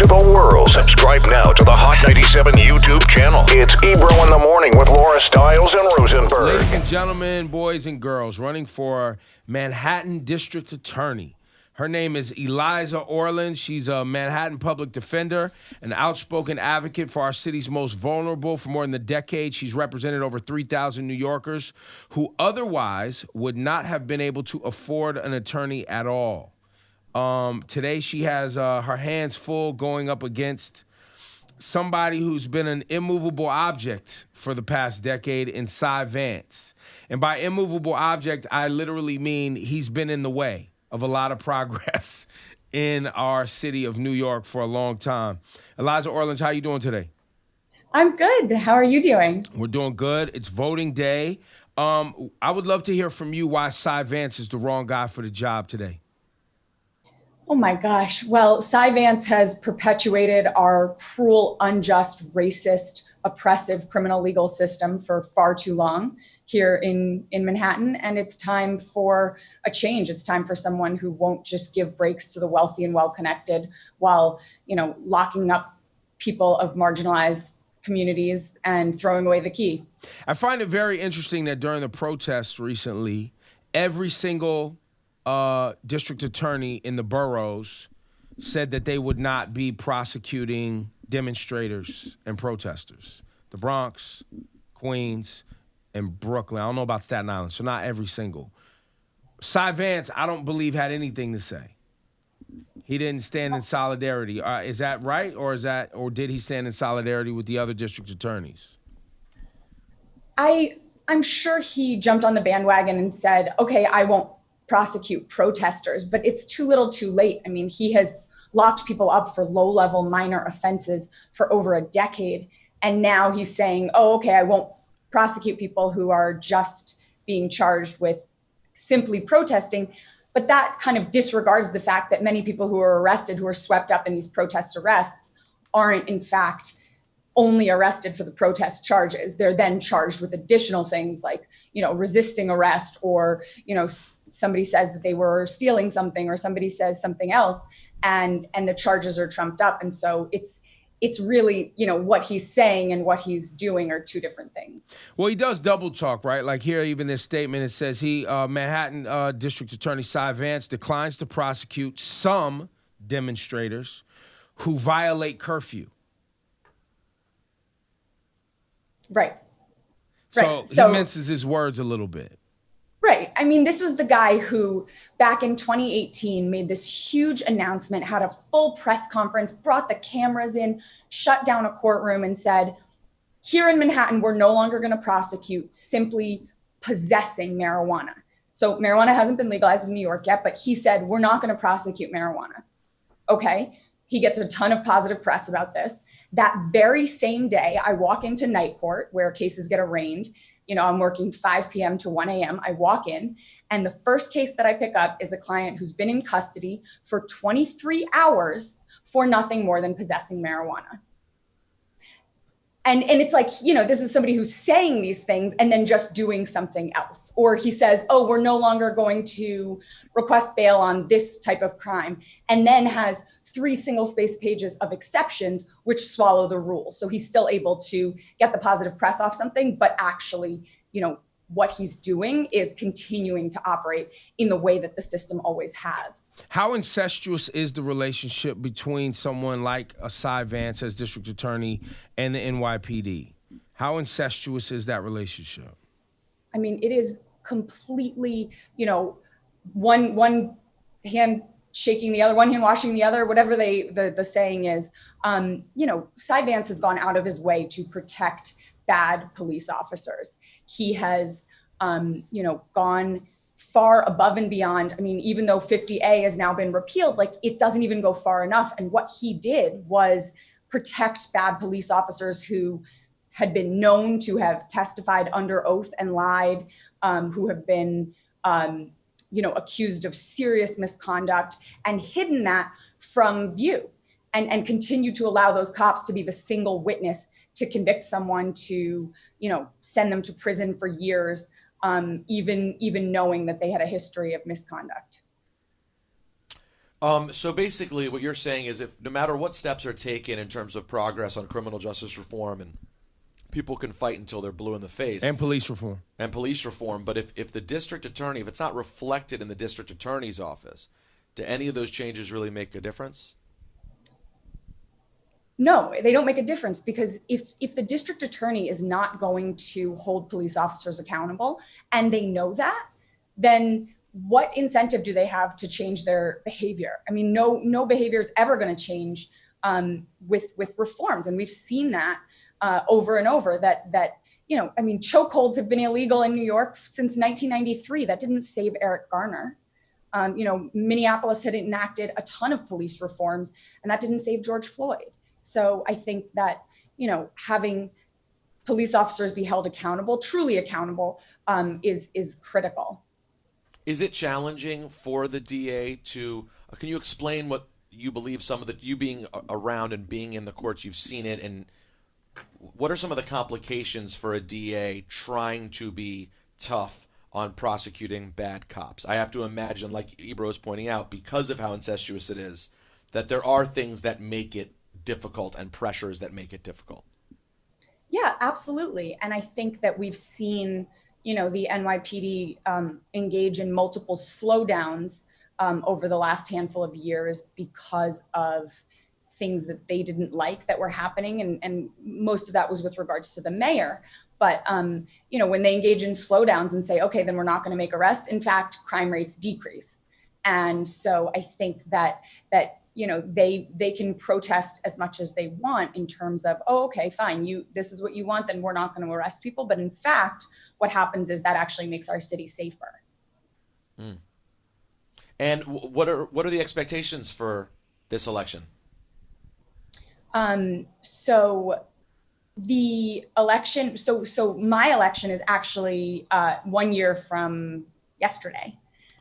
to the world. Subscribe now to the Hot 97 YouTube channel. It's Ebro in the Morning with Laura Stiles and Rosenberg. Ladies and gentlemen, boys and girls, running for Manhattan District Attorney. Her name is Eliza Orlins. She's a Manhattan public defender, an outspoken advocate for our city's most vulnerable for more than a decade. She's represented over 3,000 New Yorkers who otherwise would not have been able to afford an attorney at all. Today she has her hands full going up against somebody who's been an immovable object for the past decade in Cyrus Vance. And by immovable object, I literally mean he's been in the way of a lot of progress in our city of New York for a long time. Eliza Orlins, how you doing today? I'm good. How are you doing? We're doing good. It's voting day. I would love to hear from you why Cyrus Vance is the wrong guy for the job today. Oh my gosh. Well, Cyrus Vance has perpetuated our cruel, unjust, racist, oppressive criminal legal system for far too long here in Manhattan. And it's time for a change. It's time for someone who won't just give breaks to the wealthy and well-connected while, locking up people of marginalized communities and throwing away the key. I find it very interesting that during the protests recently, every single district attorney in the boroughs said that they would not be prosecuting demonstrators and protesters. The Bronx, Queens, and Brooklyn. I don't know about Staten Island, so not every single. Cyrus Vance, I don't believe, had anything to say. He didn't stand in solidarity. Is that right, or did he stand in solidarity with the other district attorneys? I'm sure he jumped on the bandwagon and said, okay, I won't prosecute protesters, but it's too little too late. I mean, he has locked people up for low-level minor offenses for over a decade. And now he's saying, oh, okay, I won't prosecute people who are just being charged with simply protesting. But that kind of disregards the fact that many people who are arrested, who are swept up in these protest arrests, aren't in fact only arrested for the protest charges. They're then charged with additional things like, resisting arrest, or, somebody says that they were stealing something, or somebody says something else, and the charges are trumped up. And so it's really, what he's saying and what he's doing are two different things. Well, he does double talk, right? Like here, even this statement, it says Manhattan District Attorney Cyrus Vance declines to prosecute some demonstrators who violate curfew. Right. So he minces his words a little bit. Right. I mean, this was the guy who back in 2018 made this huge announcement, had a full press conference, brought the cameras in, shut down a courtroom and said, here in Manhattan, we're no longer going to prosecute simply possessing marijuana. So marijuana hasn't been legalized in New York yet, but he said, we're not going to prosecute marijuana. Okay. He gets a ton of positive press about this. That very same day, I walk into night court where cases get arraigned. I'm working 5 p.m. to 1 a.m. I walk in, and the first case that I pick up is a client who's been in custody for 23 hours for nothing more than possessing marijuana. And it's like, this is somebody who's saying these things and then just doing something else. Or he says, oh, we're no longer going to request bail on this type of crime, and then has 3 single-spaced pages of exceptions which swallow the rules. So he's still able to get the positive press off something, but actually, what he's doing is continuing to operate in the way that the system always has. How incestuous is the relationship between someone like Cyrus Vance as district attorney and the NYPD? How incestuous is that relationship? I mean, it is completely, one hand shaking the other, one hand washing the other, whatever the saying is. Cyrus Vance has gone out of his way to protect bad police officers. He has, gone far above and beyond. I mean, even though 50A has now been repealed, it doesn't even go far enough. And what he did was protect bad police officers who had been known to have testified under oath and lied, who have been, accused of serious misconduct, and hidden that from view, and continue to allow those cops to be the single witness to convict someone, to, send them to prison for years, even knowing that they had a history of misconduct. So basically, what you're saying is, if no matter what steps are taken in terms of progress on criminal justice reform, and people can fight until they're blue in the face, And police reform. but if the district attorney, if it's not reflected in the district attorney's office, do any of those changes really make a difference? No, they don't make a difference, because if the district attorney is not going to hold police officers accountable, and they know that, then what incentive do they have to change their behavior? I mean, no behavior is ever going to change with reforms, and we've seen that over and over. That I mean, chokeholds have been illegal in New York since 1993. That didn't save Eric Garner. Minneapolis had enacted a ton of police reforms, and that didn't save George Floyd. So I think that, having police officers be held accountable, truly accountable, is critical. Is it challenging for the DA to? Can you explain what you believe, some of the, you being around and being in the courts, you've seen it, and what are some of the complications for a DA trying to be tough on prosecuting bad cops? I have to imagine, like Ebro is pointing out, because of how incestuous it is, that there are things that make it difficult and pressures that make it difficult. Yeah, absolutely. And I think that we've seen, the NYPD engage in multiple slowdowns over the last handful of years because of things that they didn't like that were happening. And most of that was with regards to the mayor. But, when they engage in slowdowns and say, okay, then we're not going to make arrests, in fact, crime rates decrease. And so I think that they can protest as much as they want in terms of, oh, okay, fine, this is what you want, then we're not going to arrest people. But in fact, what happens is that actually makes our city safer. Mm. And what are the expectations for this election? So the election, so my election is actually 1 year from yesterday.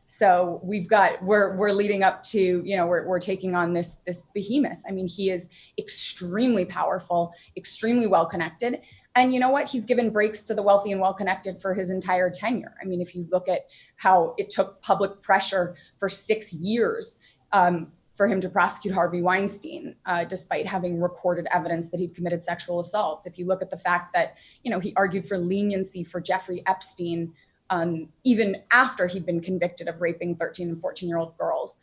So we're leading up to, we're taking on this behemoth. I mean, he is extremely powerful, extremely well-connected. And you know what? He's given breaks to the wealthy and well-connected for his entire tenure. I mean, if you look at how it took public pressure for 6 years for him to prosecute Harvey Weinstein, despite having recorded evidence that he'd committed sexual assaults. If you look at the fact that, he argued for leniency for Jeffrey Epstein, even after he'd been convicted of raping 13 and 14-year-old girls.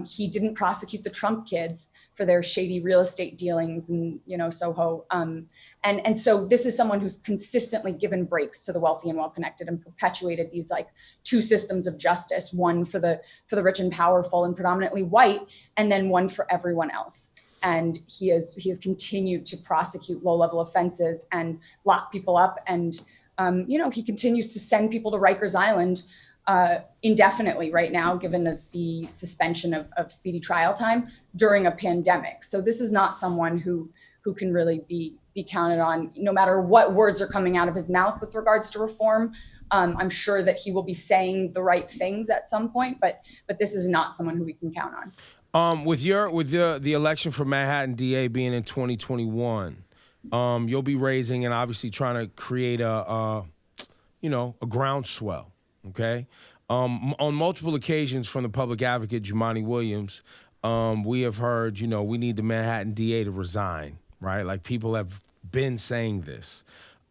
He didn't prosecute the Trump kids for their shady real estate dealings in, Soho. And so this is someone who's consistently given breaks to the wealthy and well-connected and perpetuated these two systems of justice, one for the rich and powerful and predominantly white, and then one for everyone else. And he has continued to prosecute low-level offenses and lock people up, and he continues to send people to Rikers Island indefinitely right now, given the suspension of speedy trial time during a pandemic. So this is not someone who can really be counted on, no matter what words are coming out of his mouth with regards to reform. I'm sure that he will be saying the right things at some point, but this is not someone who we can count on. With the election for Manhattan DA being in 2021. You'll be raising and obviously trying to create a groundswell, okay? On multiple occasions from the public advocate, Jumaane Williams, we have heard, we need the Manhattan DA to resign, right? Like, people have been saying this.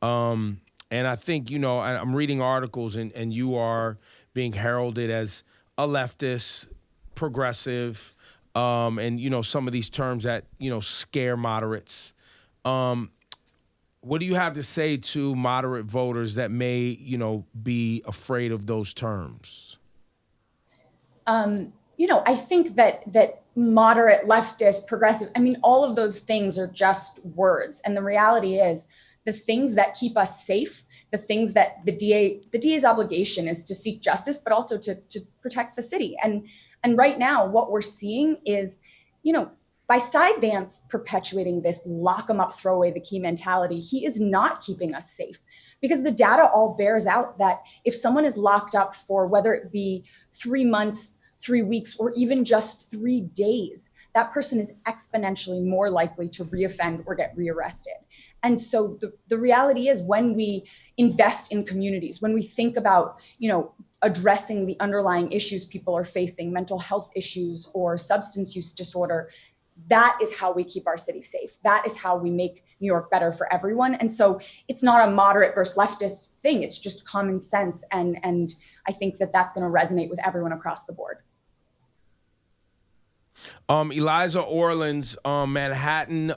And I think, I'm reading articles and you are being heralded as a leftist, progressive, and, some of these terms that, scare moderates. What do you have to say to moderate voters that may, be afraid of those terms? I think that moderate, leftist, progressive, I mean, all of those things are just words. And the reality is, the things that keep us safe, the things that the DA's obligation is to seek justice, but also to protect the city. And right now, what we're seeing is, by Cyrus Vance perpetuating this lock 'em up, throw away the key mentality, he is not keeping us safe, because the data all bears out that if someone is locked up for whether it be 3 months, 3 weeks, or even just 3 days, that person is exponentially more likely to reoffend or get rearrested. And so the reality is, when we invest in communities, when we think about, addressing the underlying issues people are facing, mental health issues or substance use disorder. That is how we keep our city safe. That is how we make New York better for everyone. And so it's not a moderate versus leftist thing. It's just common sense. And I think that that's going to resonate with everyone across the board. Eliza Orlins, Manhattan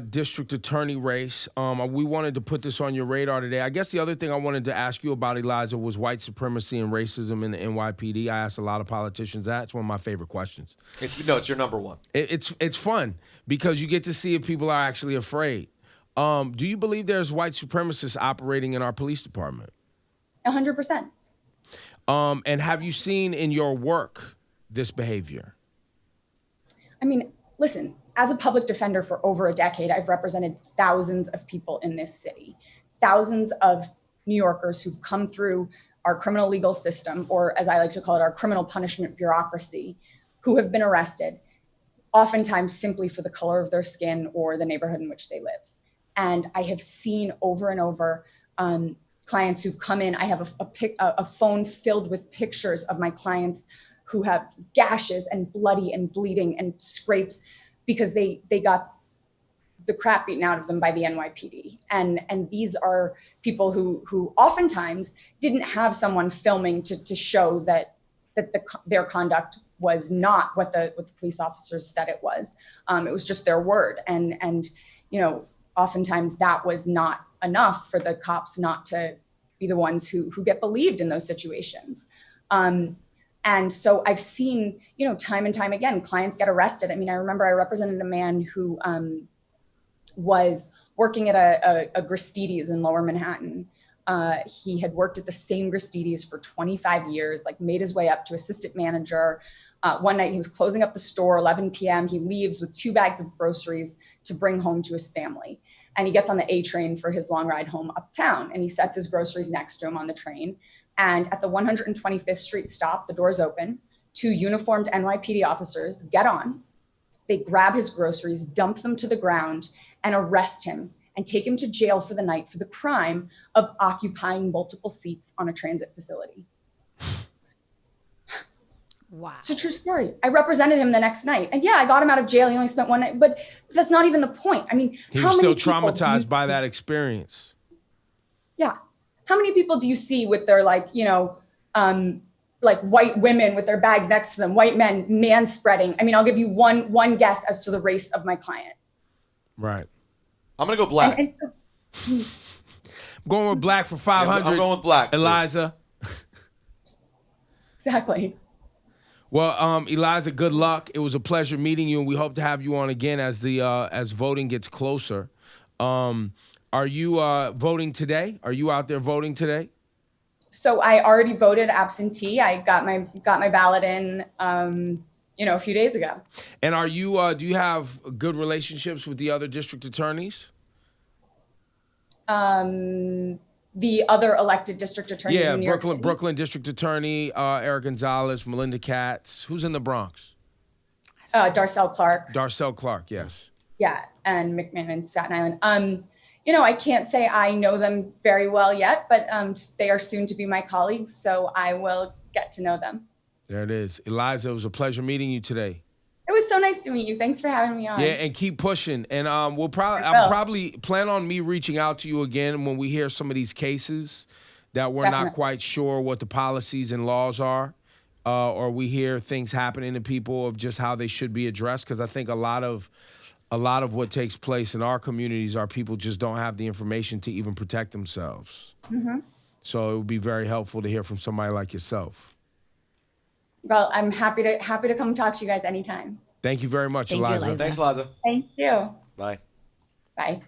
District Attorney race. We wanted to put this on your radar today. I guess the other thing I wanted to ask you about, Eliza, was white supremacy and racism in the NYPD. I asked a lot of politicians that. It's one of my favorite questions. It's your number one. It's fun because you get to see if people are actually afraid. Do you believe there's white supremacists operating in our police department? 100%. And have you seen in your work this behavior? I mean, listen, as a public defender for over a decade, I've represented thousands of people in this city, thousands of New Yorkers who've come through our criminal legal system, or as I like to call it, our criminal punishment bureaucracy, who have been arrested, oftentimes simply for the color of their skin or the neighborhood in which they live. And I have seen over and over clients who've come in. I have a phone filled with pictures of my clients who have gashes and bloody and bleeding and scrapes because they got the crap beaten out of them by the NYPD. And these are people who oftentimes didn't have someone filming to show that their conduct was not what the police officers said it was. It was just their word. And oftentimes that was not enough for the cops not to be the ones who get believed in those situations. And so I've seen, time and time again, clients get arrested. I mean, I remember I represented a man who was working at a Gristedes in Lower Manhattan. He had worked at the same Gristedes for 25 years, made his way up to assistant manager. One night he was closing up the store, 11 p.m. He leaves with 2 bags of groceries to bring home to his family. And he gets on the A train for his long ride home uptown, and he sets his groceries next to him on the train. And at the 125th Street stop, the doors open, 2 uniformed NYPD officers get on, they grab his groceries, dump them to the ground, and arrest him and take him to jail for the night for the crime of occupying multiple seats on a transit facility. Wow. It's a true story. I represented him the next night. And yeah, I got him out of jail. He only spent 1 night, but that's not even the point. I mean, he was still traumatized by that experience. Yeah. How many people do you see with their white women with their bags next to them, white men manspreading? I mean, I'll give you one guess as to the race of my client. Right. I'm going to go black. I'm going with black for 500. Yeah, I'm going with black, Eliza. Exactly. Well, Eliza, good luck. It was a pleasure meeting you, and we hope to have you on again as voting gets closer. Are you voting today? Are you out there voting today? So I already voted absentee. I got my ballot in, a few days ago. And are you? Do you have good relationships with the other district attorneys? The other elected district attorneys in New York City? Brooklyn District Attorney Eric Gonzalez, Melinda Katz. Who's in the Bronx? Darcel Clark. Darcel Clark, yes. Yeah, and McMahon in Staten Island. I can't say I know them very well yet, but they are soon to be my colleagues, so I will get to know them. There it is. Eliza, it was a pleasure meeting you today. It was so nice to meet you. Thanks for having me on. Yeah, and keep pushing. And I'll probably plan on me reaching out to you again when we hear some of these cases that we're not quite sure what the policies and laws are, or we hear things happening to people of just how they should be addressed. Because I think a lot of what takes place in our communities are people just don't have the information to even protect themselves. Mm-hmm. So it would be very helpful to hear from somebody like yourself. Well, I'm happy to come talk to you guys anytime. Thank you very much, Thank you, Eliza. Eliza. Thanks, Eliza. Thank you. Bye. Bye.